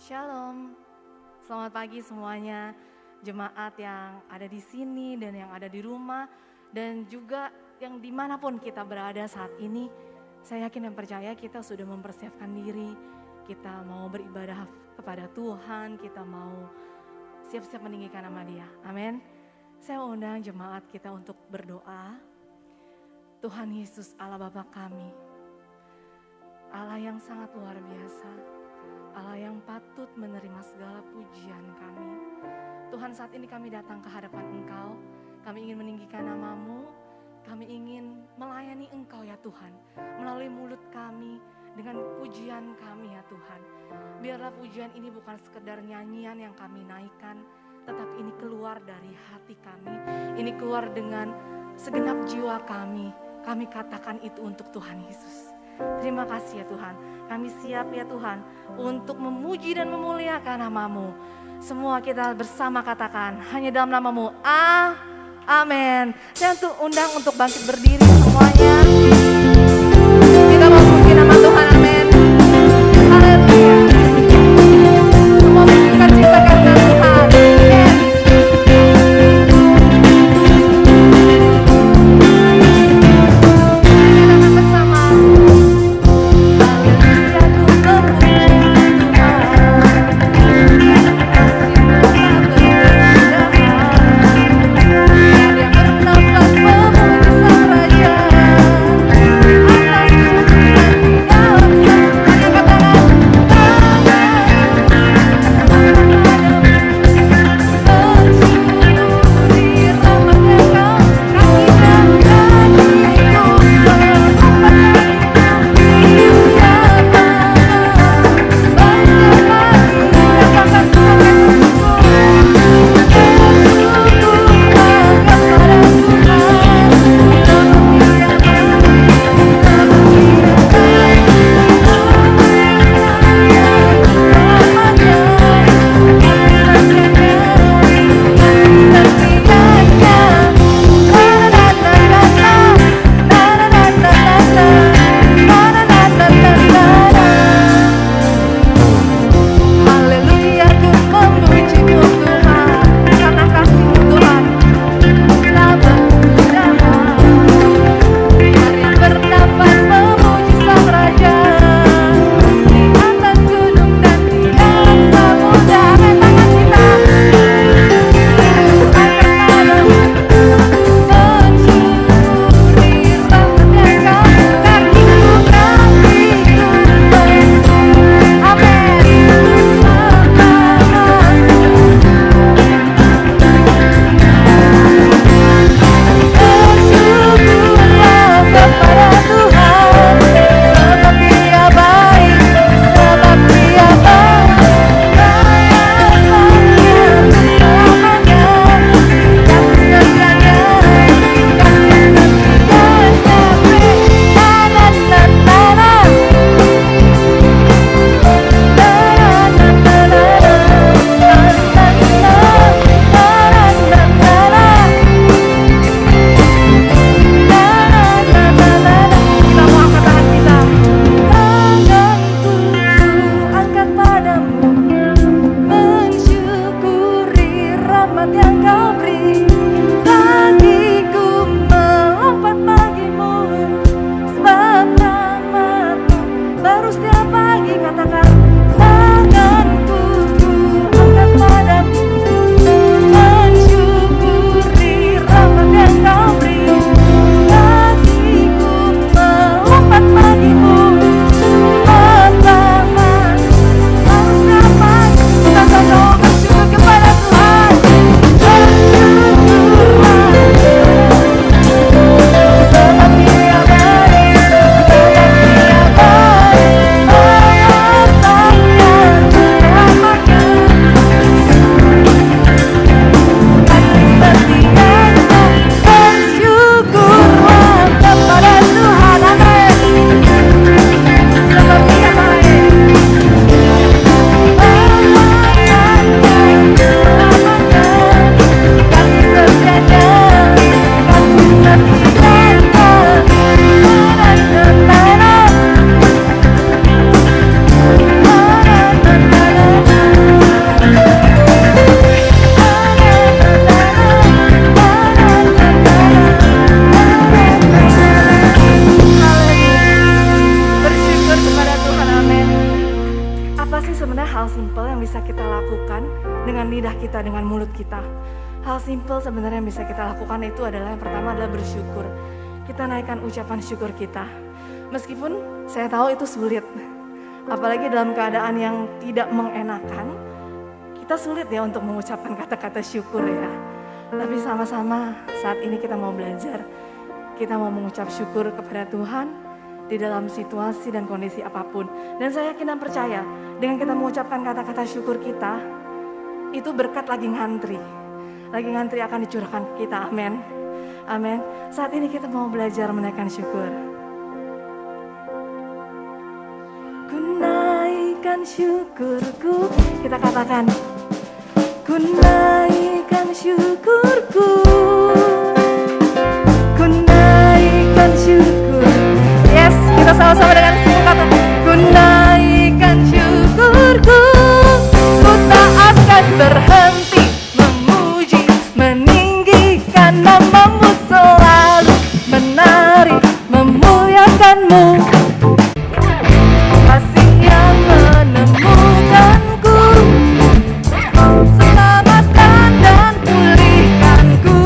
Shalom, selamat pagi semuanya, jemaat yang ada di sini dan yang ada di rumah dan juga yang dimanapun kita berada saat ini. Saya yakin dan percaya kita sudah mempersiapkan diri, kita mau beribadah kepada Tuhan, kita mau siap-siap meninggikan nama Dia. Amin. Saya undang jemaat kita untuk berdoa. Tuhan Yesus Allah Bapa kami, Allah yang sangat luar biasa, Allah yang patut menerima segala pujian kami. Tuhan, saat ini kami datang ke hadapan Engkau, kami ingin meninggikan nama-Mu, kami ingin melayani Engkau ya Tuhan, melalui mulut kami, dengan pujian kami ya Tuhan. Biarlah pujian ini bukan sekedar nyanyian yang kami naikkan, tetapi ini keluar dari hati kami, ini keluar dengan segenap jiwa kami katakan itu untuk Tuhan Yesus. Terima kasih ya Tuhan, kami siap ya Tuhan untuk memuji dan memuliakan nama-Mu. Semua kita bersama katakan hanya dalam nama-Mu, amin. Saya undang untuk bangkit berdiri semuanya. Kita mau puji nama Tuhan, amin. Haleluya. Semua bersuka cita karena Tuhan. Yes. Yang bernafas memuji Sang Raja. hal simpel yang bisa kita lakukan dengan lidah kita, dengan mulut kita. Hal simpel sebenarnya yang bisa kita lakukan itu adalah yang pertama adalah bersyukur. Kita naikkan ucapan syukur kita. Meskipun saya tahu itu sulit, apalagi dalam keadaan yang tidak mengenakan, kita sulit ya untuk mengucapkan kata-kata syukur ya. Tapi sama-sama saat ini kita mau belajar, kita mau mengucap syukur kepada Tuhan di dalam situasi dan kondisi apapun. Dan saya yakin dan percaya dengan kita mengucapkan kata-kata syukur kita, itu berkat lagi ngantri akan dicurahkan ke kita, amin. Amin. Saat ini kita mau belajar menaikkan syukur. Ku naikkan syukurku, kita katakan, ku naikkan syukurku, ku naikkan syukur. Yes, kita sama-sama dengan semua kata, ku naikkan syukurku, ku tak akan berhenti memuji, meninggikan namamu, selalu menari, memuliakanmu. Kasih yang menemukanku, selamatkan dan pulihkanku.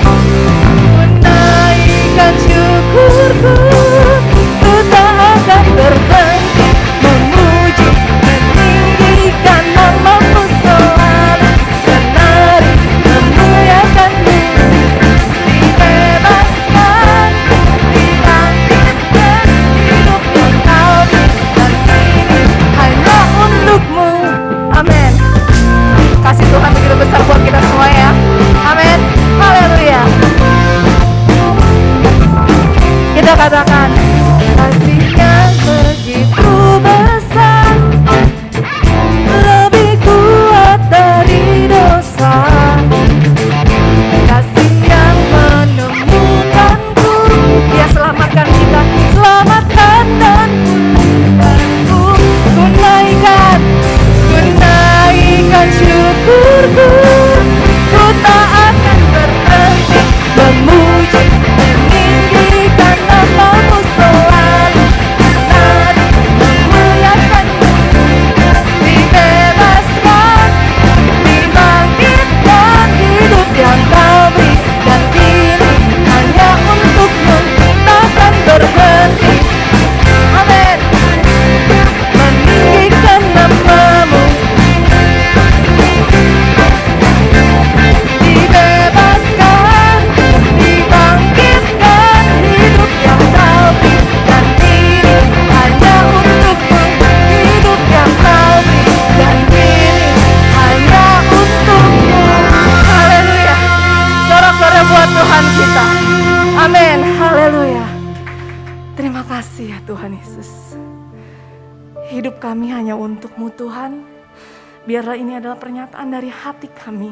Ku naikkan syukurku, ku tak akan berhenti memuji, meninggikan namamu, selalu menari, memuliakanmu. Dibebaskan, dibangkitkan, hidup yang kau berikan ini hanya untukmu. Amin. Kasih Tuhan begitu besar buat kita semua ya. Amin. Haleluya. Kita katakan, kasih-Nya begitu besar, lebih kuat dari dosa. Kasih yang menemukanku, Dia selamatkan kita, selamatkan dan pulihkanku. Ku naikkan syukurku, ku tak akan berhenti memuji, meninggikan namamu, selalu menari, memuliakanmu. Dibebaskan, dibangkitkan, hidup yang kau berikan ini hanya untukmu, takkan berhenti. Amin. Meninggikan namamu, dibebaskan, dibangkitkan, hidup yang kau berikan ini hanya untukmu, hidup yang kau berikan ini hanya untukmu. Haleluya. Sorak-sorai buat Tuhan kita. Amin. Haleluya. Terima kasih ya Tuhan Yesus. Hidup kami hanya untukmu Tuhan. Biarlah ini adalah pernyataan dari hati kami.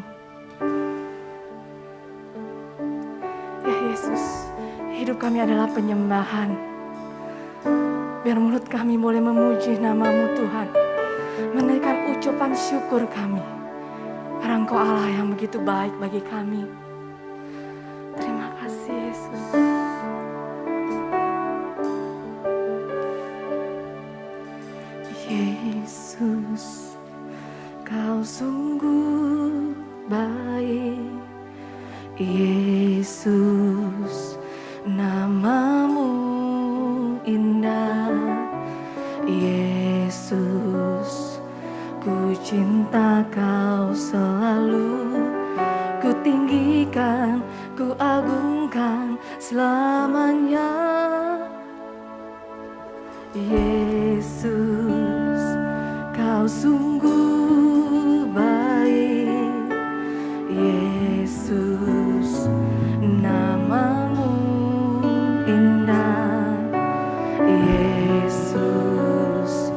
Ya Yesus, hidup kami adalah penyembahan. Biar mulut kami boleh memuji namamu Tuhan. Menaikkan ucapan syukur kami. Karena Engkau Allah yang begitu baik bagi kami. Terima kasih Yesus. Yesus, Kau sungguh baik. Yesus, namamu indah. Yesus, ku cinta Kau selalu. Ku tinggikan, ku agungkan selamanya. Yesus, Kau sungguh baik. Yesus, namamu indah. Yesus,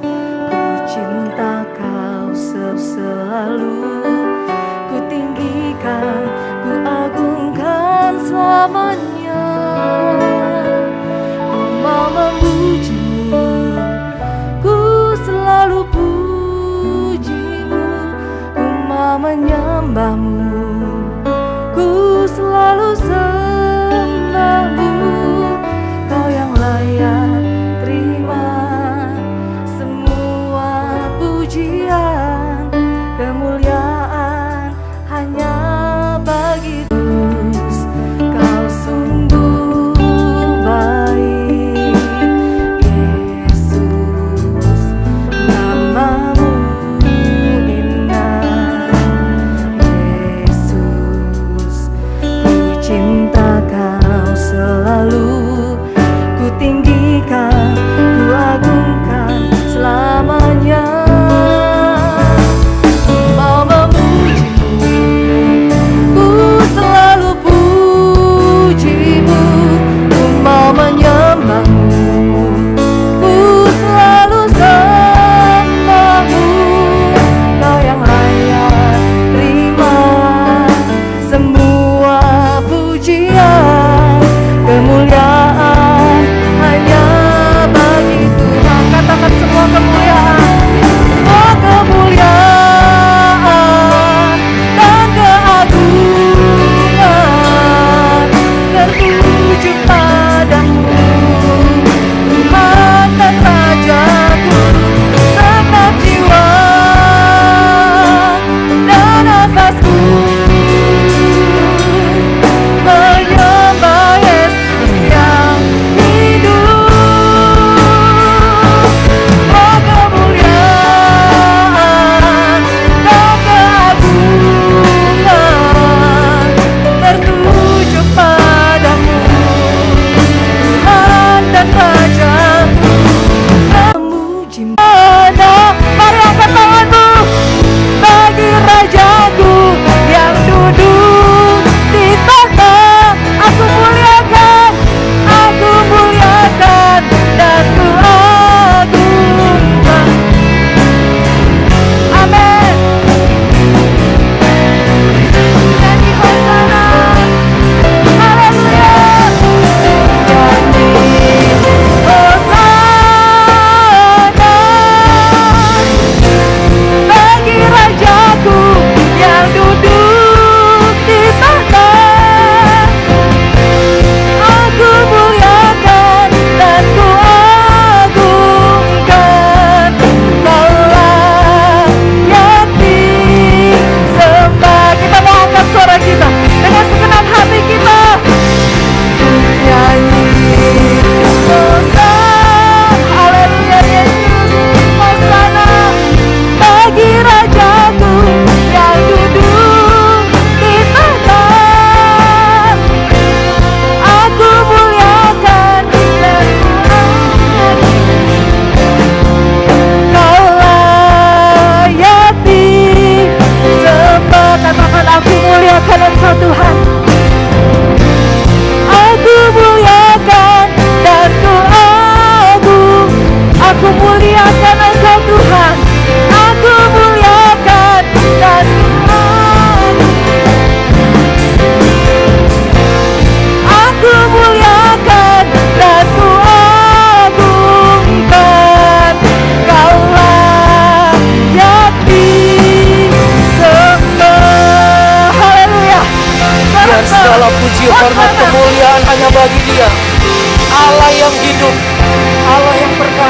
ku cinta Kau selalu. Ku tinggikan, ku agungkan selamanya. Ku mau memujimu, ku selalu pujimu.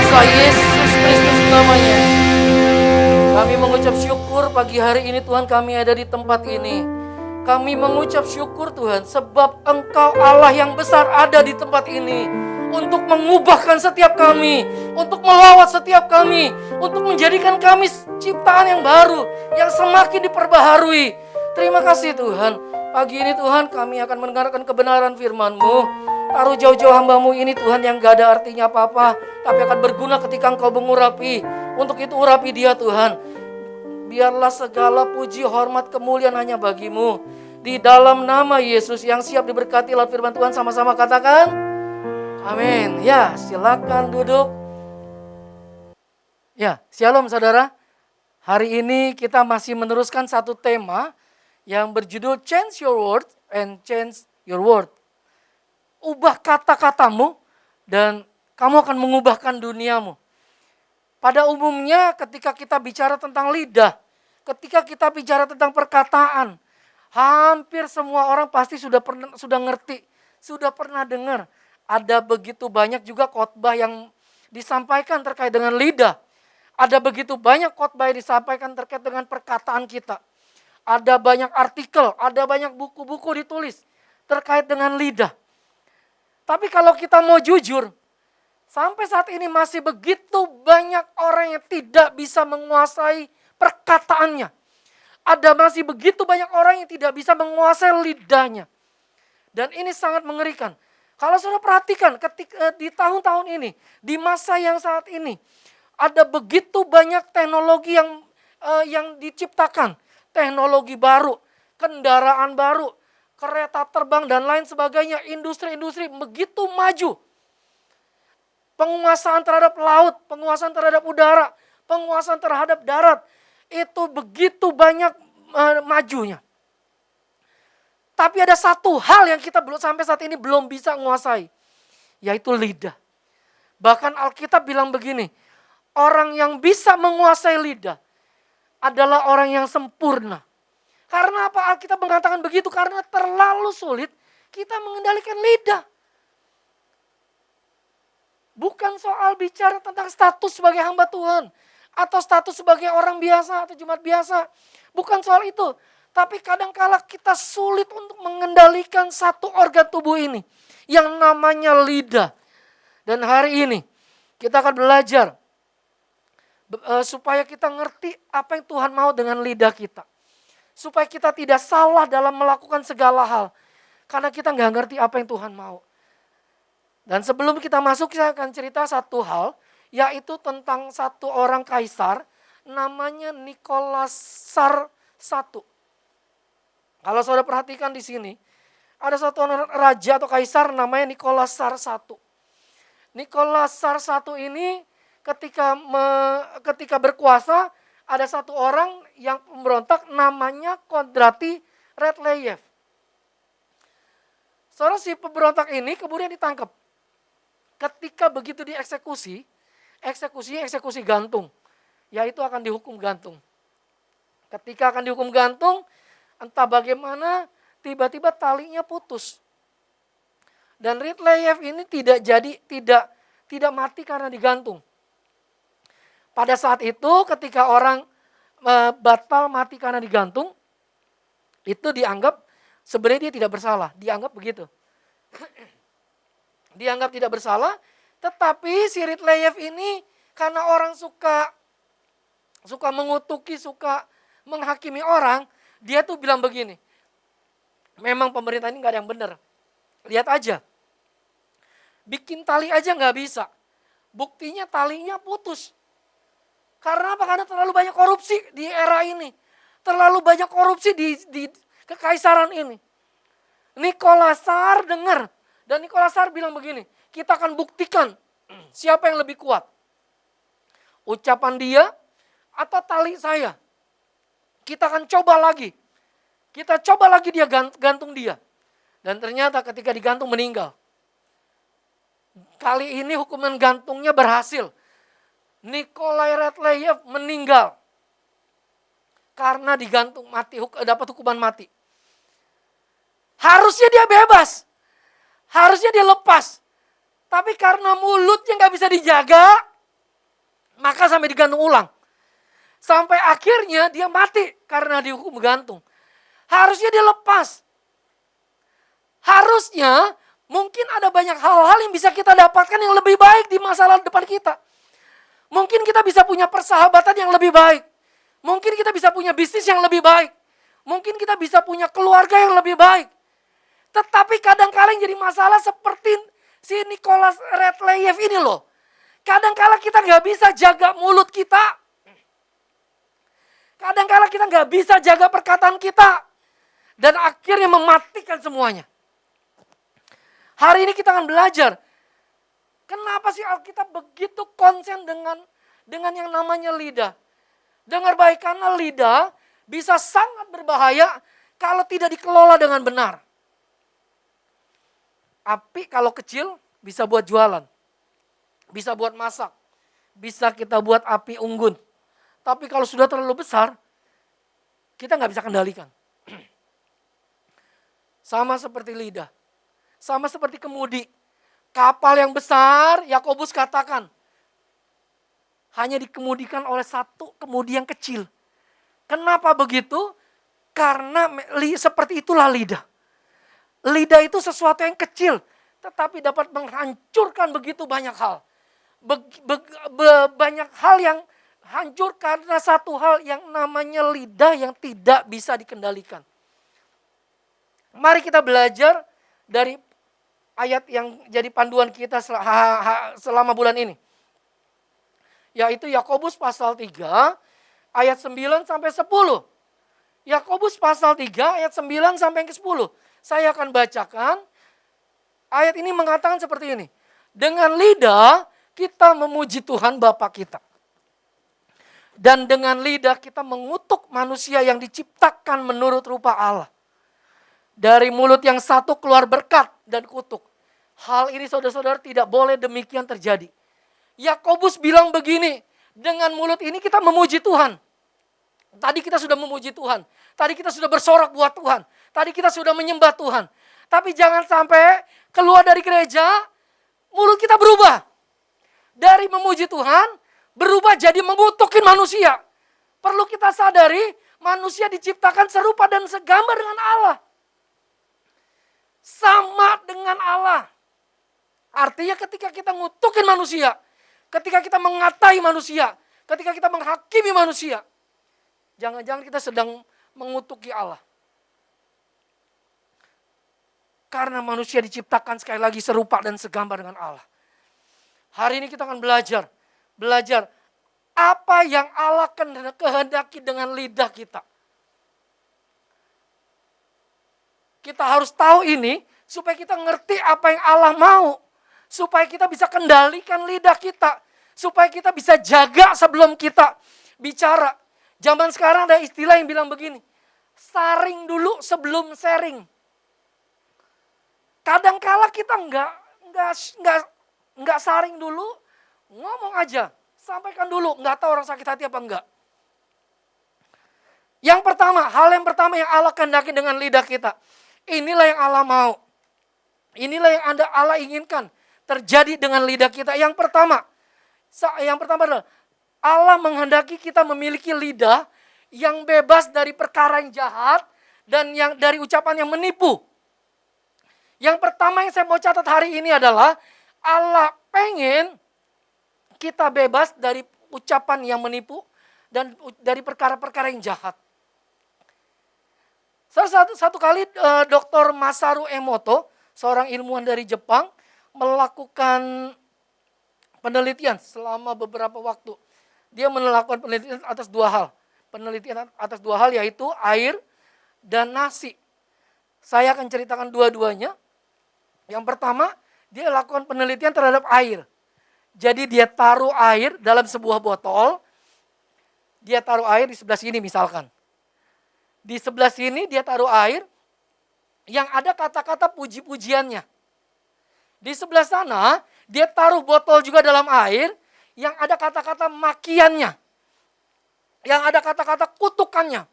kuasa Yesus Kristus namanya. Kami mengucap syukur pagi hari ini Tuhan kami ada di tempat ini. Kami mengucap syukur Tuhan sebab Engkau Allah yang besar ada di tempat ini. Untuk mengubahkan setiap kami, untuk melawat setiap kami, untuk menjadikan kami ciptaan yang baru, yang semakin diperbaharui. Terima kasih Tuhan. Pagi ini Tuhan kami akan mendengarkan kebenaran firman-Mu. Taruh jauh-jauh hamba-Mu ini Tuhan yang gak ada artinya apa-apa, tapi akan berguna ketika Engkau mengurapi. Untuk itu urapi dia Tuhan. Biarlah segala puji, hormat, kemuliaan hanya bagi-Mu. Di dalam nama Yesus yang siap diberkati lewat firman Tuhan, sama-sama katakan amin. Ya, silakan duduk. Ya, shalom saudara. Hari ini kita masih meneruskan satu tema yang berjudul Change Your Word and Change Your World. Ubah kata-katamu dan kamu akan mengubahkan duniamu. Pada umumnya ketika kita bicara tentang lidah, ketika kita bicara tentang perkataan, hampir semua orang pasti sudah ngerti, sudah pernah dengar. Ada begitu banyak juga khotbah yang disampaikan terkait dengan lidah. Ada begitu banyak khotbah yang disampaikan terkait dengan perkataan kita. Ada banyak artikel, ada banyak buku-buku ditulis terkait dengan lidah. Tapi kalau kita mau jujur, sampai saat ini masih begitu banyak orang yang tidak bisa menguasai perkataannya. Ada masih begitu banyak orang yang tidak bisa menguasai lidahnya. Dan ini sangat mengerikan. Kalau saudara perhatikan ketika di tahun-tahun ini, di masa yang saat ini, ada begitu banyak teknologi yang diciptakan. Teknologi baru, kendaraan baru, kereta terbang dan lain sebagainya. Industri-industri begitu maju. Penguasaan terhadap laut, penguasaan terhadap udara, penguasaan terhadap darat. Itu begitu banyak majunya. Tapi ada satu hal yang kita belum sampai saat ini belum bisa menguasai. Yaitu lidah. Bahkan Alkitab bilang begini. Orang yang bisa menguasai lidah adalah orang yang sempurna. Karena apa Alkitab mengatakan begitu? Karena terlalu sulit kita mengendalikan lidah. Bukan soal bicara tentang status sebagai hamba Tuhan. Atau status sebagai orang biasa atau jemaat biasa. Bukan soal itu. Tapi kadangkala kita sulit untuk mengendalikan satu organ tubuh ini. Yang namanya lidah. Dan hari ini kita akan belajar. Supaya kita ngerti apa yang Tuhan mau dengan lidah kita. Supaya kita tidak salah dalam melakukan segala hal. Karena kita nggak ngerti apa yang Tuhan mau. Dan sebelum kita masuk saya akan cerita satu hal. Yaitu tentang satu orang kaisar. Namanya Nikolasar I. Kalau saudara perhatikan di sini, ada satu raja atau kaisar namanya Nikolasar I. Nikolasar I ini ketika berkuasa, ada satu orang yang pemberontak namanya Kondraty Redleyev. Saudara si pemberontak ini kemudian ditangkap. Ketika begitu dieksekusi, eksekusi gantung. Yaitu akan dihukum gantung. Ketika akan dihukum gantung, entah bagaimana tiba-tiba talinya putus. Dan Redleyev ini tidak mati karena digantung. Pada saat itu ketika orang batal mati karena digantung, itu dianggap sebenarnya dia tidak bersalah, dianggap begitu. Dianggap tidak bersalah, tetapi si Redleyev ini karena orang suka mengutuki, suka menghakimi orang, dia tuh bilang begini, memang pemerintah ini gak ada yang benar. Lihat aja, bikin tali aja gak bisa. Buktinya talinya putus. Karena apa? Karena terlalu banyak korupsi di era ini. Terlalu banyak korupsi di kekaisaran ini. Nikolasar dengar. Dan Nikolasar bilang begini, kita akan buktikan siapa yang lebih kuat. Ucapan dia atau tali saya. Kita akan coba lagi. Kita coba lagi dia gantung dia. Dan ternyata ketika digantung meninggal. Kali ini hukuman gantungnya berhasil. Nikolai Redleyev meninggal. Karena digantung mati, dapat hukuman mati. Harusnya dia bebas. Harusnya dia lepas. Tapi karena mulutnya gak bisa dijaga. Maka sampai digantung ulang. Sampai akhirnya dia mati karena dihukum gantung. Harusnya dia lepas. Harusnya mungkin ada banyak hal-hal yang bisa kita dapatkan yang lebih baik di masa depan kita. Mungkin kita bisa punya persahabatan yang lebih baik. Mungkin kita bisa punya bisnis yang lebih baik. Mungkin kita bisa punya keluarga yang lebih baik. Tetapi kadang-kadang jadi masalah seperti si Nicholas Redleyev ini loh. Kadang-kadang kita nggak bisa jaga mulut kita. Kadang-kadang kita nggak bisa jaga perkataan kita. Dan akhirnya mematikan semuanya. Hari ini kita akan belajar. Kenapa sih Alkitab begitu konsen dengan yang namanya lidah? Dengar baik, karena lidah bisa sangat berbahaya kalau tidak dikelola dengan benar. Api kalau kecil bisa buat jualan. Bisa buat masak. Bisa kita buat api unggun. Tapi kalau sudah terlalu besar, kita nggak bisa kendalikan. Sama seperti lidah. Sama seperti kemudi. Kapal yang besar, Yakobus katakan, hanya dikemudikan oleh satu kemudi yang kecil. Kenapa begitu? Karena seperti itulah lidah. Lidah itu sesuatu yang kecil, tetapi dapat menghancurkan begitu banyak hal. Banyak hal yang hancur karena satu hal yang namanya lidah yang tidak bisa dikendalikan. Mari kita belajar dari ayat yang jadi panduan kita selama bulan ini. Yaitu Yakobus pasal 3 ayat 9 sampai 10. Yakobus pasal 3 ayat 9 sampai ke 10. Saya akan bacakan. Ayat ini mengatakan seperti ini. Dengan lidah kita memuji Tuhan Bapa kita. Dan dengan lidah kita mengutuk manusia yang diciptakan menurut rupa Allah. Dari mulut yang satu keluar berkat dan kutuk. Hal ini saudara-saudara tidak boleh demikian terjadi. Yakobus bilang begini, dengan mulut ini kita memuji Tuhan. Tadi kita sudah memuji Tuhan. Tadi kita sudah bersorak buat Tuhan. Tadi kita sudah menyembah Tuhan. Tapi jangan sampai keluar dari gereja, mulut kita berubah. Dari memuji Tuhan, berubah jadi mengutukin manusia. Perlu kita sadari, manusia diciptakan serupa dan segambar dengan Allah. Sama dengan Allah. Artinya ketika kita ngutukin manusia, ketika kita mengatai manusia, ketika kita menghakimi manusia, jangan-jangan kita sedang mengutuki Allah. Karena manusia diciptakan sekali lagi serupa dan segambar dengan Allah. Hari ini kita akan belajar apa yang Allah kehendaki dengan lidah kita. Kita harus tahu ini supaya kita ngerti apa yang Allah mau. Supaya kita bisa kendalikan lidah kita. Supaya kita bisa jaga sebelum kita bicara. Zaman sekarang ada istilah yang bilang begini. Saring dulu sebelum sharing. Kadangkala kita enggak saring dulu, ngomong aja. Sampaikan dulu, enggak tahu orang sakit hati apa enggak. Yang pertama, hal yang pertama yang Allah kehendaki dengan lidah kita. Inilah yang Allah mau. Inilah yang Allah inginkan terjadi dengan lidah kita. Yang pertama adalah Allah menghendaki kita memiliki lidah yang bebas dari perkara yang jahat dan yang dari ucapan yang menipu. Yang pertama yang saya mau catat hari ini adalah Allah pengen kita bebas dari ucapan yang menipu dan dari perkara-perkara yang jahat. Satu kali Dr. Masaru Emoto, seorang ilmuwan dari Jepang, melakukan penelitian selama beberapa waktu. Dia melakukan penelitian atas dua hal. Penelitian atas dua hal yaitu air dan nasi. Saya akan ceritakan dua-duanya. Yang pertama, dia lakukan penelitian terhadap air. Jadi dia taruh air dalam sebuah botol. Dia taruh air di sebelah sini misalkan. Di sebelah sini dia taruh air yang ada kata-kata puji-pujiannya. Di sebelah sana dia taruh botol juga dalam air yang ada kata-kata makiannya. Yang ada kata-kata kutukannya.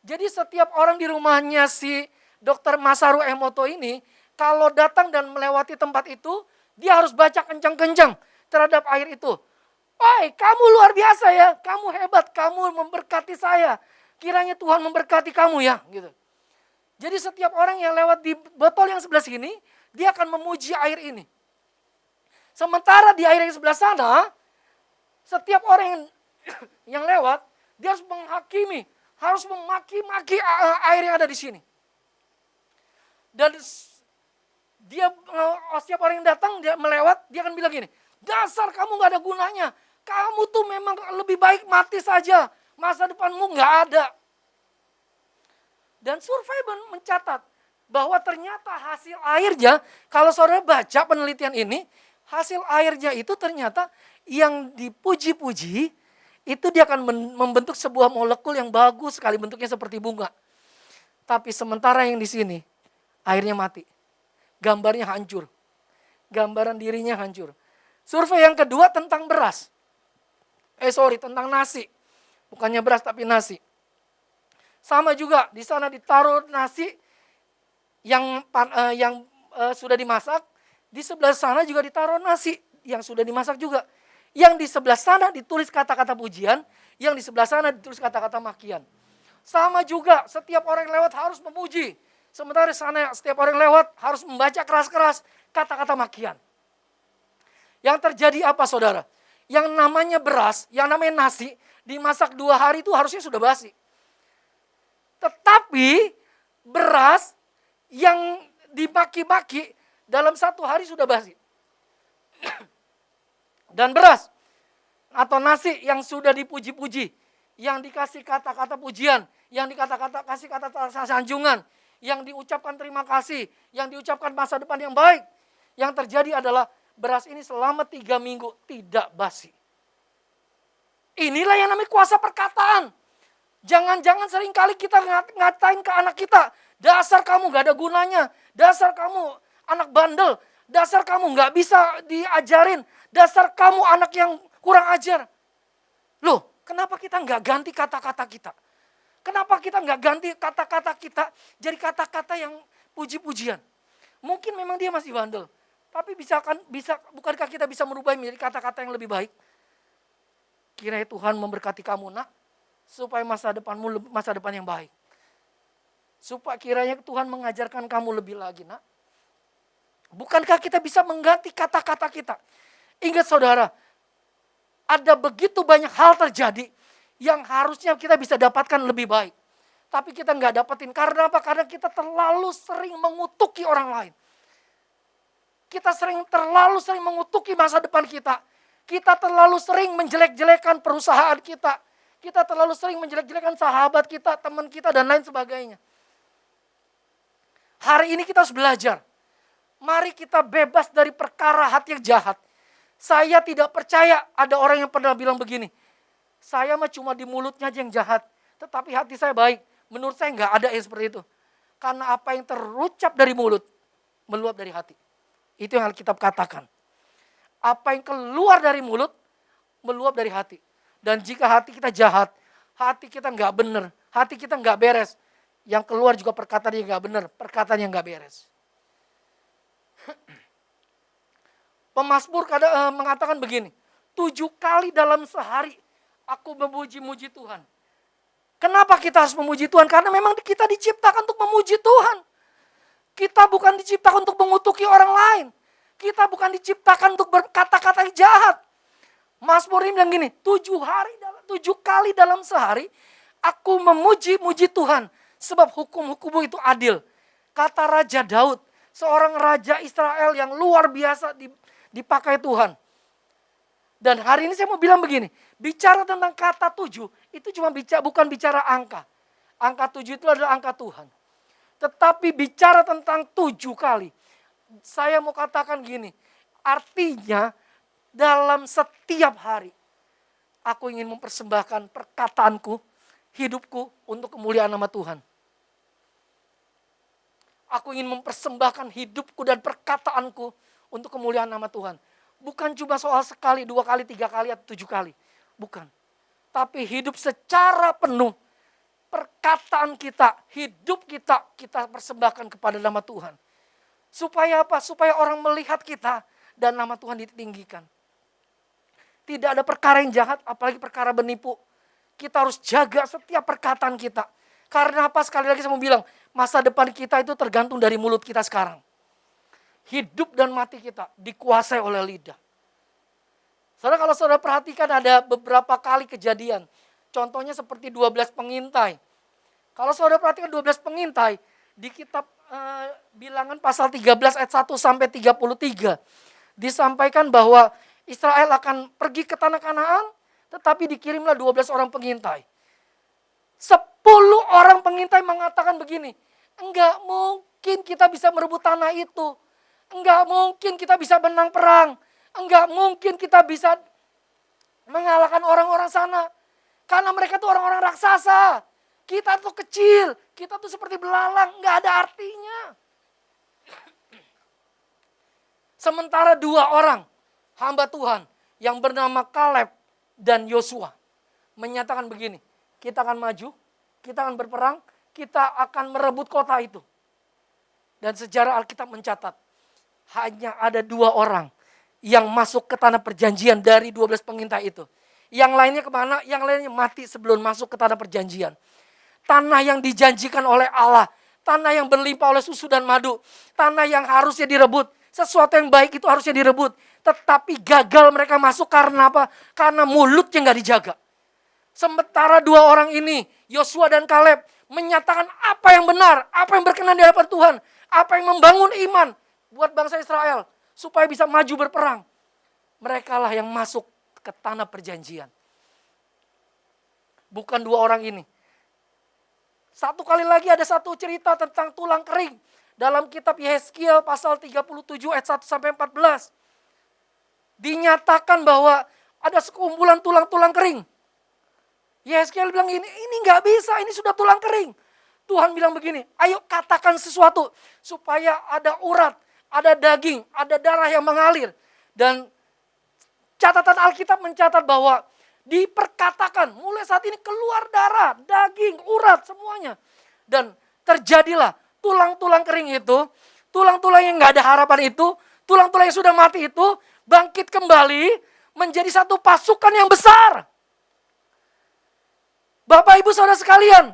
Jadi setiap orang di rumahnya si Dr. Masaru Emoto ini, kalau datang dan melewati tempat itu, dia harus baca kencang-kencang terhadap air itu. Oi, kamu luar biasa ya, kamu hebat, kamu memberkati saya. Kiranya Tuhan memberkati kamu ya, gitu. Jadi setiap orang yang lewat di botol yang sebelah sini, dia akan memuji air ini. Sementara di air yang sebelah sana, setiap orang yang lewat, dia harus menghakimi, harus memaki-maki air yang ada di sini. Dan dia, setiap orang yang datang, dia melewat, dia akan bilang gini, dasar kamu gak ada gunanya, kamu tuh memang lebih baik mati saja, masa depanmu gak ada. Dan survei mencatat bahwa ternyata hasil airnya, kalau saudara baca penelitian ini, hasil airnya itu ternyata yang dipuji-puji, itu dia akan membentuk sebuah molekul yang bagus sekali, bentuknya seperti bunga. Tapi sementara yang di sini, airnya mati. Gambarnya hancur. Gambaran dirinya hancur. Survei yang kedua tentang beras. Tentang nasi. Bukannya beras tapi nasi. Sama juga, di sana ditaruh nasi yang sudah dimasak. Di sebelah sana juga ditaruh nasi yang sudah dimasak juga. Yang di sebelah sana ditulis kata-kata pujian, yang di sebelah sana ditulis kata-kata makian. Sama juga, setiap orang yang lewat harus memuji. Sementara di sana setiap orang yang lewat harus membaca keras-keras kata-kata makian. Yang terjadi apa saudara? Yang namanya beras, yang namanya nasi, dimasak 2 hari itu harusnya sudah basi. Tetapi beras yang dimaki-maki dalam 1 hari sudah basi. Dan beras atau nasi yang sudah dipuji-puji, yang dikasih kata-kata pujian, yang kasih kata-kata sanjungan, yang diucapkan terima kasih, yang diucapkan masa depan yang baik. Yang terjadi adalah beras ini selama 3 minggu tidak basi. Inilah yang namanya kuasa perkataan. Jangan-jangan seringkali kita ngatain ke anak kita, dasar kamu gak ada gunanya, dasar kamu anak bandel, dasar kamu gak bisa diajarin, dasar kamu anak yang kurang ajar. Loh, kenapa kita gak ganti kata-kata kita? Kenapa kita gak ganti kata-kata kita jadi kata-kata yang puji-pujian? Mungkin memang dia masih bandel, tapi bukankah kita bisa merubah menjadi kata-kata yang lebih baik? Kiranya Tuhan memberkati kamu nak, supaya masa depanmu masa depan yang baik. Supaya kiranya Tuhan mengajarkan kamu lebih lagi nak. Bukankah kita bisa mengganti kata-kata kita? Ingat saudara, ada begitu banyak hal terjadi yang harusnya kita bisa dapatkan lebih baik. Tapi kita nggak dapetin. Karena apa? Karena kita terlalu sering mengutuki orang lain. Kita terlalu sering mengutuki masa depan kita. Kita terlalu sering menjelek-jelekan perusahaan kita. Kita terlalu sering menjelek-jelekan sahabat kita, teman kita, dan lain sebagainya. Hari ini kita harus belajar. Mari kita bebas dari perkara hati yang jahat. Saya tidak percaya ada orang yang pernah bilang begini. Saya mah cuma di mulutnya aja yang jahat. Tetapi hati saya baik. Menurut saya nggak ada yang seperti itu. Karena apa yang terucap dari mulut, meluap dari hati. Itu yang Alkitab katakan. Apa yang keluar dari mulut, meluap dari hati. Dan jika hati kita jahat, hati kita nggak benar, hati kita nggak beres. Yang keluar juga perkataan yang nggak benar, perkataan yang nggak beres. Pemazmur mengatakan begini, 7 kali dalam sehari aku memuji-muji Tuhan. Kenapa kita harus memuji Tuhan? Karena memang kita diciptakan untuk memuji Tuhan. Kita bukan diciptakan untuk mengutuki orang lain. Kita bukan diciptakan untuk berkata-kata jahat. Mazmur ini bilang gini, 7 kali dalam sehari aku memuji-muji Tuhan. Sebab hukum-hukummu itu adil. Kata Raja Daud, seorang raja Israel yang luar biasa dipakai Tuhan. Dan hari ini saya mau bilang begini, bicara tentang kata 7, itu bukan bicara angka. Angka 7 itu adalah angka Tuhan. Tetapi bicara tentang 7 kali, saya mau katakan gini, artinya dalam setiap hari, aku ingin mempersembahkan perkataanku, hidupku untuk kemuliaan nama Tuhan. Aku ingin mempersembahkan hidupku dan perkataanku untuk kemuliaan nama Tuhan. Bukan cuma soal sekali, 2 kali, 3 kali, atau 7 kali. Bukan. Tapi hidup secara penuh. Perkataan kita, hidup kita persembahkan kepada nama Tuhan. Supaya apa? Supaya orang melihat kita dan nama Tuhan ditinggikan. Tidak ada perkara yang jahat, apalagi perkara menipu. Kita harus jaga setiap perkataan kita. Karena apa? Sekali lagi saya mau bilang, masa depan kita itu tergantung dari mulut kita sekarang. Hidup dan mati kita dikuasai oleh lidah. Saudara, kalau saudara perhatikan ada beberapa kali kejadian. Contohnya seperti 12 pengintai. Kalau saudara perhatikan 12 pengintai, di kitab Bilangan pasal 13 ayat 1 sampai 33. Disampaikan bahwa Israel akan pergi ke tanah Kanaan, tetapi dikirimlah 12 orang pengintai. 10 orang pengintai mengatakan begini, enggak mungkin kita bisa merebut tanah itu. Enggak mungkin kita bisa menang perang. Enggak mungkin kita bisa mengalahkan orang-orang sana. Karena mereka tuh orang-orang raksasa. Kita tuh kecil, kita tuh seperti belalang, enggak ada artinya. Sementara 2 orang hamba Tuhan yang bernama Kaleb dan Yosua menyatakan begini, kita akan maju, kita akan berperang, kita akan merebut kota itu. Dan sejarah Alkitab mencatat, hanya ada 2 orang yang masuk ke tanah perjanjian dari 12 pengintai itu. Yang lainnya kemana? Yang lainnya mati sebelum masuk ke tanah perjanjian. Tanah yang dijanjikan oleh Allah, tanah yang berlimpah oleh susu dan madu, tanah yang harusnya direbut. Sesuatu yang baik itu harusnya direbut. Tetapi gagal mereka masuk karena apa? Karena mulutnya nggak dijaga. Sementara 2 orang ini, Yosua dan Kaleb, menyatakan apa yang benar, apa yang berkenan di hadapan Tuhan, apa yang membangun iman buat bangsa Israel supaya bisa maju berperang. Mereka lah yang masuk ke tanah perjanjian. Bukan 2 orang ini. Satu kali lagi ada satu cerita tentang tulang kering. Dalam kitab Yehezkiel pasal 37 ayat 1 sampai 14. Dinyatakan bahwa ada sekumpulan tulang-tulang kering. Yehezkiel bilang ini nggak bisa, ini sudah tulang kering. Tuhan bilang begini, ayo katakan sesuatu supaya ada urat, ada daging, ada darah yang mengalir. Dan catatan Alkitab mencatat bahwa diperkatakan mulai saat ini keluar darah, daging, urat semuanya. Dan terjadilah tulang-tulang kering itu, tulang-tulang yang nggak ada harapan itu, tulang-tulang yang sudah mati itu bangkit kembali menjadi satu pasukan yang besar. Bapak Ibu Saudara sekalian,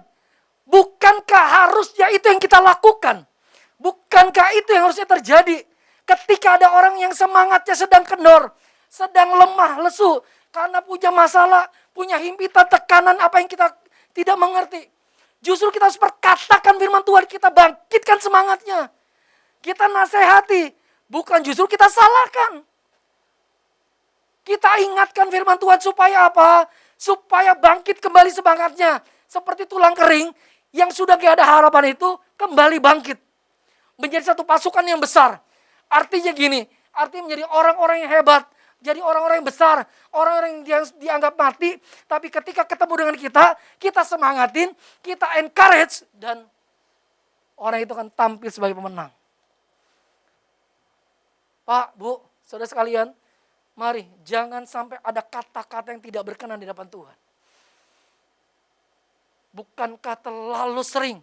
bukankah harusnya itu yang kita lakukan? Bukankah itu yang harusnya terjadi ketika ada orang yang semangatnya sedang kendor, sedang lemah, lesu, karena punya masalah, punya himpitan, tekanan, apa yang kita tidak mengerti. Justru kita harus perkatakan firman Tuhan, kita bangkitkan semangatnya. Kita nasihati, bukan justru kita salahkan. Kita ingatkan firman Tuhan supaya apa? Supaya bangkit kembali semangatnya. Seperti tulang kering yang sudah gak ada harapan itu kembali bangkit. Menjadi satu pasukan yang besar. Artinya gini, artinya menjadi orang-orang yang hebat. Jadi orang-orang yang besar, orang-orang yang dianggap mati, tapi ketika ketemu dengan kita semangatin, kita encourage, dan orang itu akan tampil sebagai pemenang. Pak, Bu, saudara sekalian, mari jangan sampai ada kata-kata yang tidak berkenan di hadapan Tuhan. Bukankah terlalu sering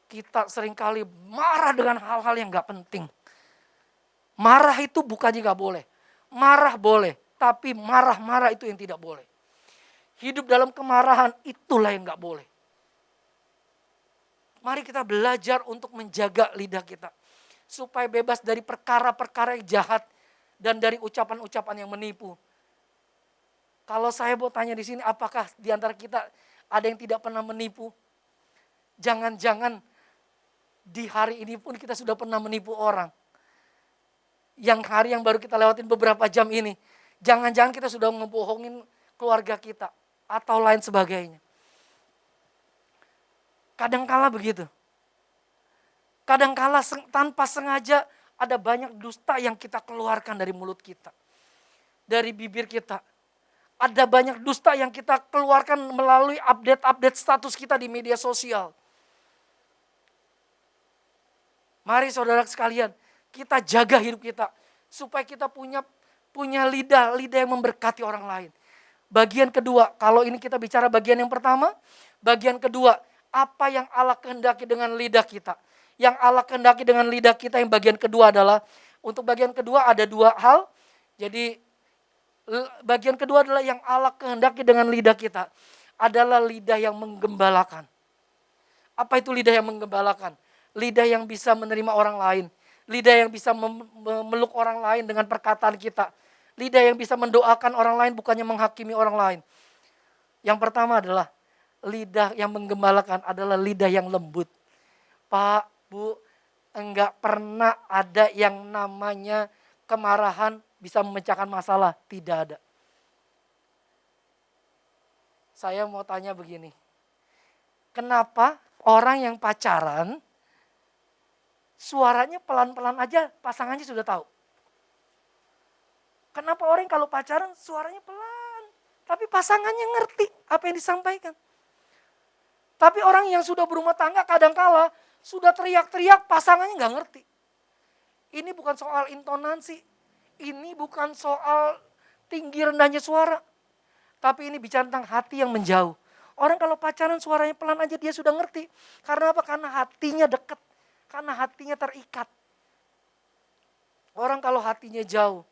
kita seringkali marah dengan hal-hal yang gak penting. Marah itu bukannya gak boleh. Marah boleh, tapi marah-marah itu yang tidak boleh. Hidup dalam kemarahan itulah yang gak boleh. Mari kita belajar untuk menjaga lidah kita. Supaya bebas dari perkara-perkara yang jahat dan dari ucapan-ucapan yang menipu. Kalau saya mau tanya di sini, apakah di antara kita ada yang tidak pernah menipu? Jangan-jangan di hari ini pun kita sudah pernah menipu orang. Yang hari yang baru kita lewatin beberapa jam ini, jangan-jangan kita sudah ngebohongin keluarga kita atau lain sebagainya. Kadangkala begitu. Kadangkala tanpa sengaja ada banyak dusta yang kita keluarkan dari mulut kita. Dari bibir kita. Ada banyak dusta yang kita keluarkan melalui update-update status kita di media sosial. Mari saudara sekalian, kita jaga hidup kita supaya kita punya lidah yang memberkati orang lain. Bagian kedua, kalau ini kita bicara bagian yang pertama, bagian kedua, apa yang Allah kehendaki dengan lidah kita? Yang Allah kehendaki dengan lidah kita yang bagian kedua adalah, untuk bagian kedua ada 2 hal. Jadi Bagian kedua adalah yang Allah kehendaki dengan lidah kita. Adalah lidah yang menggembalakan. Apa itu lidah yang menggembalakan? Lidah yang bisa menerima orang lain. Lidah yang bisa memeluk orang lain dengan perkataan kita. Lidah yang bisa mendoakan orang lain bukannya menghakimi orang lain. Yang pertama adalah lidah yang menggembalakan adalah lidah yang lembut. Pak, Bu, enggak pernah ada yang namanya kemarahan bisa memecahkan masalah. Tidak ada. Saya mau tanya begini. Kenapa orang yang pacaran, suaranya pelan-pelan aja pasangannya sudah tahu? Kenapa orang kalau pacaran suaranya pelan, tapi pasangannya ngerti apa yang disampaikan? Tapi orang yang sudah berumah tangga kadangkala sudah teriak-teriak pasangannya nggak ngerti. Ini bukan soal intonasi, ini bukan soal tinggi rendahnya suara. Tapi ini bicara tentang hati yang menjauh. Orang kalau pacaran suaranya pelan aja dia sudah ngerti. Karena apa? Karena hatinya dekat. Karena hatinya terikat. Orang kalau hatinya jauh,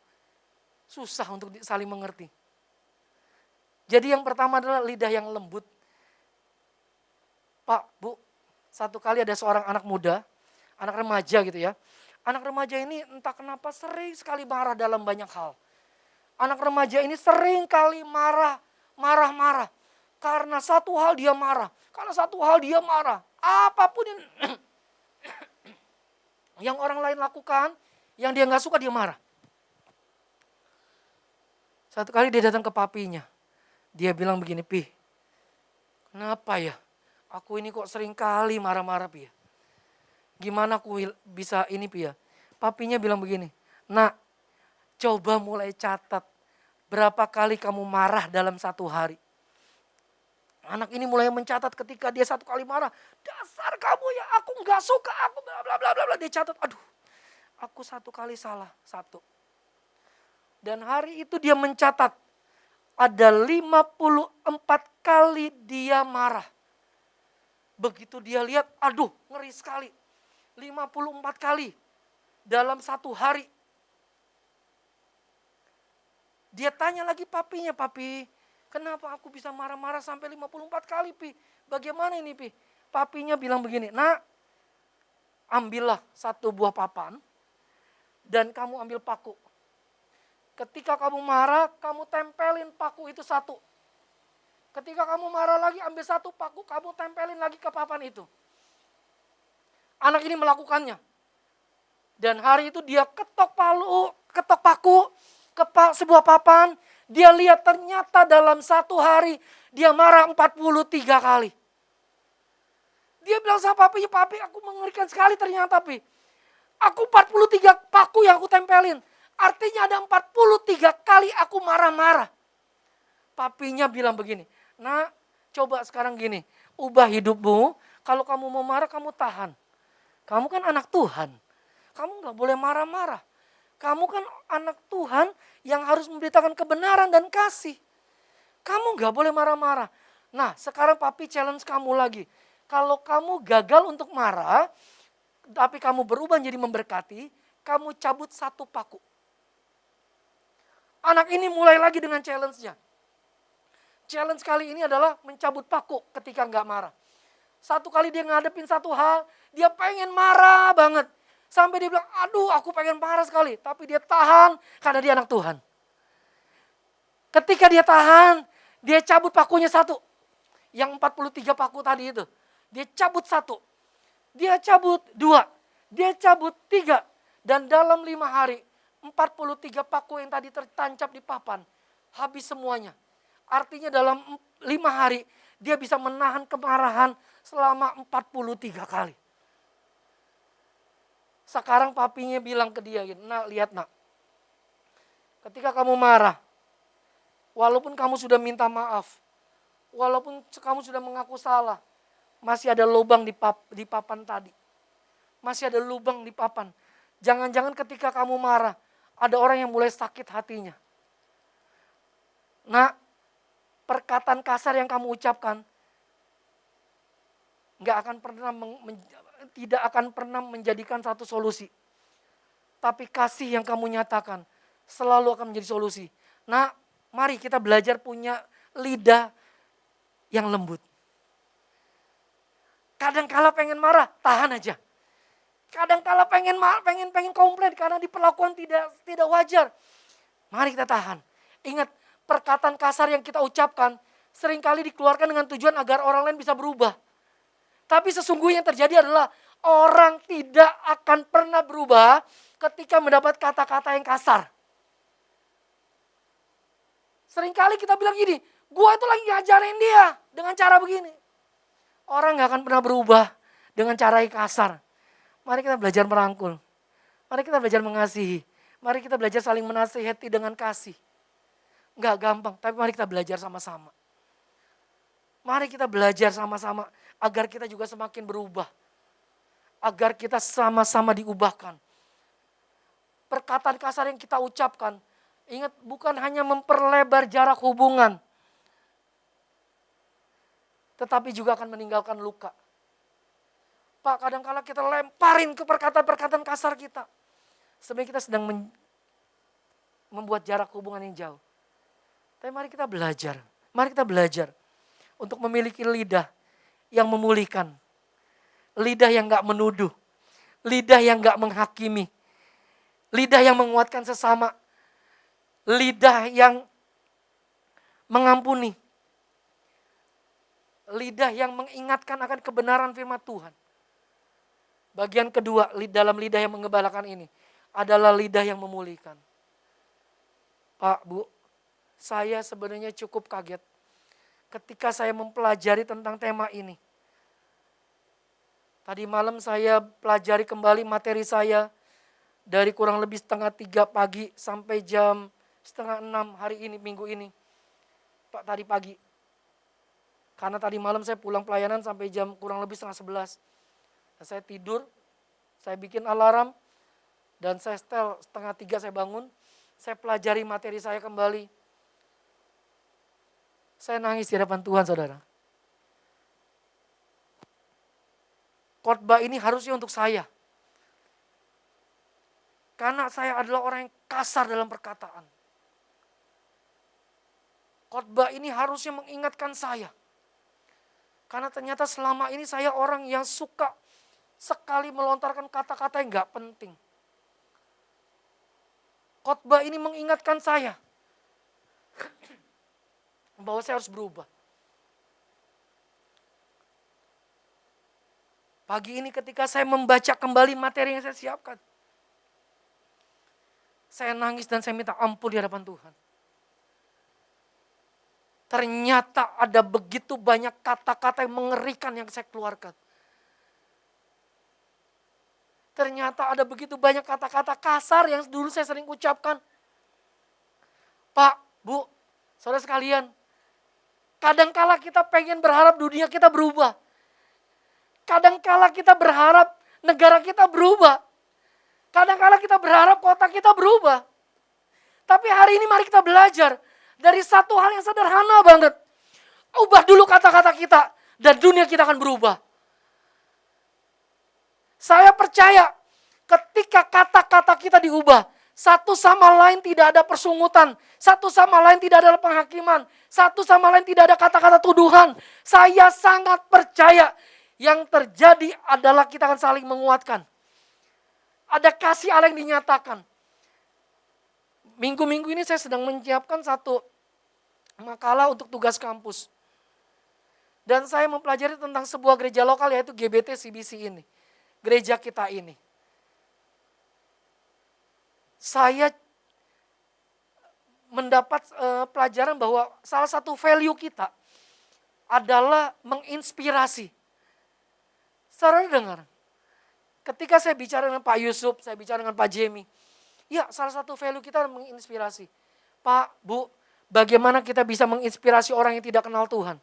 susah untuk saling mengerti. Jadi yang pertama adalah lidah yang lembut. Pak, Bu, satu kali ada seorang anak muda, anak remaja gitu ya. Anak remaja ini entah kenapa sering sekali marah dalam banyak hal. Anak remaja ini sering kali marah-marah. Karena satu hal dia marah. Apapun yang orang lain lakukan, yang dia nggak suka dia marah. Satu kali dia datang ke papinya. Dia bilang begini, Pi, kenapa ya? Aku ini kok sering kali marah-marah, Pi ya. Gimana aku bisa ini, Pi ya? Papinya bilang begini, Nak, coba mulai catat berapa kali kamu marah dalam satu hari. Anak ini mulai mencatat ketika dia satu kali marah. Dasar kamu ya, aku nggak suka, aku bla bla bla bla. Dia catat, aduh, aku satu kali salah, satu. Dan hari itu dia mencatat ada 54 kali dia marah. Begitu dia lihat, aduh ngeri sekali. 54 kali dalam satu hari. Dia tanya lagi papinya, Papi, kenapa aku bisa marah-marah sampai 54 kali, Pi? Bagaimana ini, Pi? Papinya bilang begini, Nak, ambillah satu buah papan dan kamu ambil paku. Ketika kamu marah, kamu tempelin paku itu satu. Ketika kamu marah lagi, ambil satu paku, kamu tempelin lagi ke papan itu. Anak ini melakukannya. Dan hari itu dia ketok paku ke sebuah papan. Dia lihat ternyata dalam satu hari dia marah 43 kali. Dia bilang sama papinya, Papi, aku mengerikan sekali ternyata, Pi. Aku 43 paku yang aku tempelin. Artinya ada 43 kali aku marah-marah. Papinya bilang begini, Nak, coba sekarang gini, ubah hidupmu. Kalau kamu mau marah, kamu tahan. Kamu kan anak Tuhan. Kamu gak boleh marah-marah. Kamu kan anak Tuhan yang harus memberitakan kebenaran dan kasih. Kamu gak boleh marah-marah. Nah, sekarang papi challenge kamu lagi. Kalau kamu gagal untuk marah, tapi kamu berubah jadi memberkati, kamu cabut satu paku. Anak ini mulai lagi dengan challenge-nya. Challenge kali ini adalah mencabut paku ketika nggak marah. Satu kali dia ngadepin satu hal, dia pengen marah banget. Sampai dia bilang, aduh aku pengen marah sekali. Tapi dia tahan karena dia anak Tuhan. Ketika dia tahan, dia cabut pakunya satu. Yang 43 paku tadi itu. Dia cabut satu. Dia cabut dua. Dia cabut tiga. Dan dalam 5 hari, 43 paku yang tadi tertancap di papan, habis semuanya. Artinya dalam 5 hari, dia bisa menahan kemarahan selama 43 kali. Sekarang papinya bilang ke dia, Nak, lihat nak. Ketika kamu marah, walaupun kamu sudah minta maaf, walaupun kamu sudah mengaku salah, masih ada lubang di papan tadi. Masih ada lubang di papan. Jangan-jangan ketika kamu marah, ada orang yang mulai sakit hatinya. Nah, perkataan kasar yang kamu ucapkan tidak akan pernah menjadikan satu solusi. Tapi kasih yang kamu nyatakan selalu akan menjadi solusi. Nah, Mari kita belajar punya lidah yang lembut. Kadang-kala pengen marah, tahan aja. Kadang-kala pengen komplain karena diperlakukan tidak wajar. Mari kita tahan. Ingat, perkataan kasar yang kita ucapkan seringkali dikeluarkan dengan tujuan agar orang lain bisa berubah. Tapi sesungguhnya yang terjadi adalah orang tidak akan pernah berubah ketika mendapat kata-kata yang kasar. Seringkali kita bilang gini, gua itu lagi ngajarin dia dengan cara begini. Orang gak akan pernah berubah dengan cara yang kasar. Mari kita belajar merangkul. Mari kita belajar mengasihi. Mari kita belajar saling menasihati dengan kasih. Enggak gampang, tapi mari kita belajar sama-sama. Mari kita belajar sama-sama agar kita juga semakin berubah. Agar kita sama-sama diubahkan. Perkataan kasar yang kita ucapkan, ingat bukan hanya memperlebar jarak hubungan. Tetapi juga akan meninggalkan luka. Pak, kadang-kala kita lemparin ke perkataan-perkataan kasar kita. Sebenarnya kita sedang membuat jarak hubungan yang jauh. Tapi mari kita belajar. Mari kita belajar untuk memiliki lidah yang memulihkan. Lidah yang gak menuduh. Lidah yang gak menghakimi. Lidah yang menguatkan sesama. Lidah yang mengampuni. Lidah yang mengingatkan akan kebenaran firman Tuhan. Bagian kedua dalam lidah yang menggembalakan ini adalah lidah yang memulihkan. Pak, Bu, saya sebenarnya cukup kaget ketika saya mempelajari tentang tema ini. Tadi malam saya pelajari kembali materi saya dari kurang lebih 2:30 pagi sampai jam 5:30 hari ini, minggu ini. Pak, tadi pagi. Karena tadi malam saya pulang pelayanan sampai jam kurang lebih 10:30. Saya tidur, saya bikin alarm, dan saya setel 2:30 saya bangun. Saya pelajari materi saya kembali. Saya nangis di hadapan Tuhan, saudara. Khotbah ini harusnya untuk saya. Karena saya adalah orang yang kasar dalam perkataan. Khotbah ini harusnya mengingatkan saya. Karena ternyata selama ini saya orang yang suka sekali melontarkan kata-kata yang gak penting. Khotbah ini mengingatkan saya bahwa saya harus berubah. Pagi ini ketika saya membaca kembali materi yang saya siapkan, saya nangis dan saya minta ampun di hadapan Tuhan. Ternyata ada begitu banyak kata-kata yang mengerikan yang saya keluarkan. Ternyata ada begitu banyak kata-kata kasar yang dulu saya sering ucapkan. Pak, Bu, saudara sekalian, kadangkala kita pengen berharap dunia kita berubah. Kadangkala kita berharap negara kita berubah. Kadangkala kita berharap kota kita berubah. Tapi hari ini mari kita belajar dari satu hal yang sederhana banget. Ubah dulu kata-kata kita dan dunia kita akan berubah. Saya percaya ketika kata-kata kita diubah, satu sama lain tidak ada persungutan, satu sama lain tidak ada penghakiman, satu sama lain tidak ada kata-kata tuduhan. Saya sangat percaya yang terjadi adalah kita akan saling menguatkan. Ada kasih Allah yang dinyatakan. Minggu-minggu ini saya sedang menyiapkan satu makalah untuk tugas kampus. Dan saya mempelajari tentang sebuah gereja lokal yaitu GBT CBC ini. Gereja kita ini. Saya mendapat pelajaran bahwa salah satu value kita adalah menginspirasi. Saudara dengar, ketika saya bicara dengan Pak Yusuf, saya bicara dengan Pak Jemi, ya salah satu value kita adalah menginspirasi. Pak, Bu, bagaimana kita bisa menginspirasi orang yang tidak kenal Tuhan?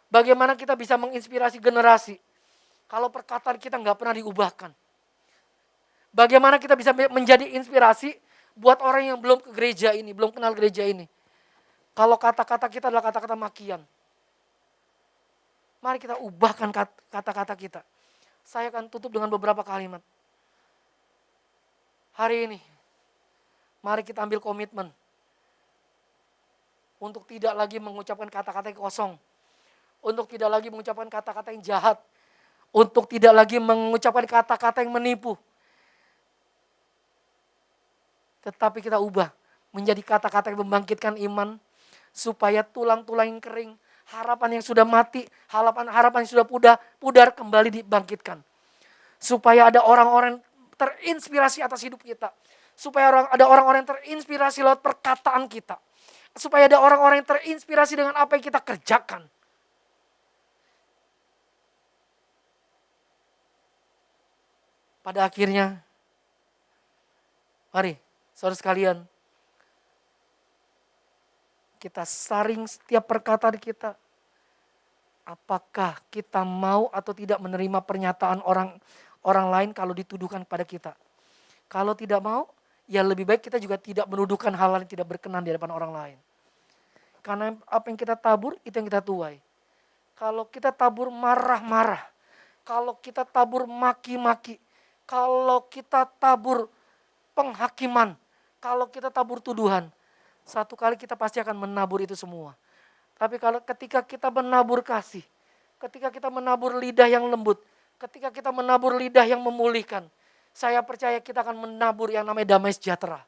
Bagaimana kita bisa menginspirasi generasi? Kalau perkataan kita nggak pernah diubahkan. Bagaimana kita bisa menjadi inspirasi buat orang yang belum ke gereja ini, belum kenal gereja ini. Kalau kata-kata kita adalah kata-kata makian. Mari kita ubahkan kata-kata kita. Saya akan tutup dengan beberapa kalimat. Hari ini, mari kita ambil komitmen. untuk tidak lagi mengucapkan kata-kata yang kosong, untuk tidak lagi mengucapkan kata-kata yang jahat, untuk tidak lagi mengucapkan kata-kata yang menipu. Tetapi kita ubah menjadi kata-kata yang membangkitkan iman, supaya tulang-tulang yang kering, harapan yang sudah mati, harapan yang sudah pudar kembali dibangkitkan. Supaya ada orang-orang terinspirasi atas hidup kita. Supaya ada orang-orang yang terinspirasi lewat perkataan kita. Supaya ada orang-orang yang terinspirasi dengan apa yang kita kerjakan. Pada akhirnya, mari saudara sekalian, kita saring setiap perkataan kita. Apakah kita mau atau tidak menerima pernyataan orang lain kalau dituduhkan pada kita. Kalau tidak mau, ya lebih baik kita juga tidak menuduhkan hal-hal yang tidak berkenan di hadapan orang lain. Karena apa yang kita tabur, itu yang kita tuai. Kalau kita tabur marah-marah, kalau kita tabur maki-maki, kalau kita tabur penghakiman, kalau kita tabur tuduhan, satu kali kita pasti akan menabur itu semua. Tapi ketika kita menabur kasih, ketika kita menabur lidah yang lembut, ketika kita menabur lidah yang memulihkan, saya percaya kita akan menabur yang namanya damai sejahtera.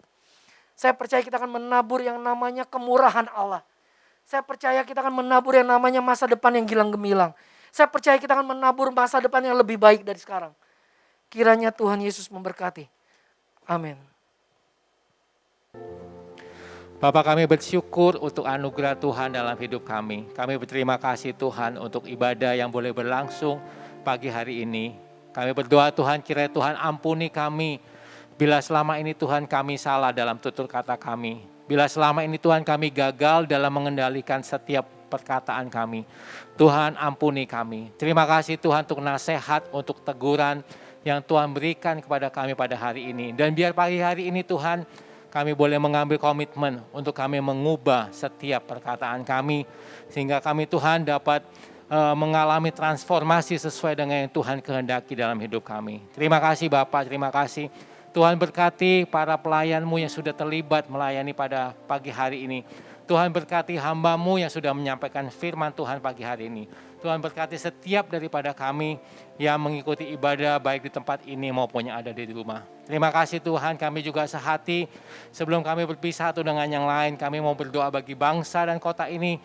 Saya percaya kita akan menabur yang namanya kemurahan Allah. Saya percaya kita akan menabur yang namanya masa depan yang gilang gemilang. Saya percaya kita akan menabur masa depan yang lebih baik dari sekarang. Kiranya Tuhan Yesus memberkati. Amin. Bapak, kami bersyukur untuk anugerah Tuhan dalam hidup kami. Kami berterima kasih Tuhan untuk ibadah yang boleh berlangsung pagi hari ini. Kami berdoa Tuhan, kiranya Tuhan ampuni kami bila selama ini Tuhan kami salah dalam tutur kata kami. Bila selama ini Tuhan kami gagal dalam mengendalikan setiap perkataan kami. Tuhan ampuni kami. Terima kasih Tuhan untuk nasihat, untuk teguran yang Tuhan berikan kepada kami pada hari ini. Dan biar pagi hari ini Tuhan, kami boleh mengambil komitmen untuk kami mengubah setiap perkataan kami. Sehingga kami Tuhan dapat mengalami transformasi sesuai dengan yang Tuhan kehendaki dalam hidup kami. Terima kasih Bapak, terima kasih. Tuhan berkati para pelayan-Mu yang sudah terlibat melayani pada pagi hari ini. Tuhan berkati hamba-Mu yang sudah menyampaikan firman Tuhan pagi hari ini. Tuhan berkati setiap daripada kami yang mengikuti ibadah baik di tempat ini maupun yang ada di rumah. Terima kasih Tuhan, kami juga sehati. Sebelum kami berpisah satu dengan yang lain, kami mau berdoa bagi bangsa dan kota ini.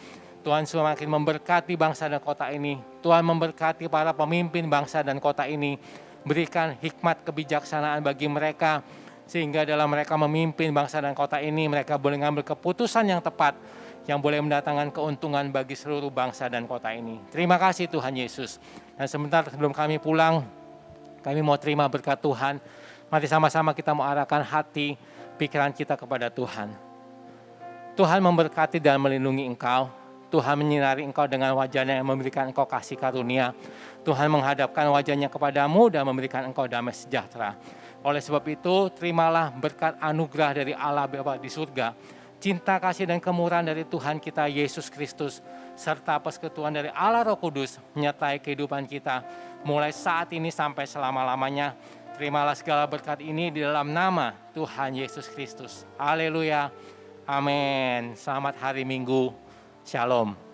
Tuhan semakin memberkati bangsa dan kota ini. Tuhan memberkati para pemimpin bangsa dan kota ini. Berikan hikmat kebijaksanaan bagi mereka, sehingga dalam mereka memimpin bangsa dan kota ini, mereka boleh mengambil keputusan yang tepat, yang boleh mendatangkan keuntungan bagi seluruh bangsa dan kota ini. Terima kasih Tuhan Yesus. Dan sebentar sebelum kami pulang, kami mau terima berkat Tuhan. Mari sama-sama kita mau arahkan hati, pikiran kita kepada Tuhan. Tuhan memberkati dan melindungi engkau. Tuhan menyinari engkau dengan wajah-Nya yang memberikan engkau kasih karunia. Tuhan menghadapkan wajah-Nya kepadamu dan memberikan engkau damai sejahtera. Oleh sebab itu, terimalah berkat anugerah dari Allah Bapa di surga, cinta kasih dan kemurahan dari Tuhan kita Yesus Kristus, serta persekutuan dari Allah Roh Kudus menyertai kehidupan kita mulai saat ini sampai selama-lamanya. Terimalah segala berkat ini di dalam nama Tuhan Yesus Kristus. Haleluya. Amin. Selamat hari Minggu. Shalom.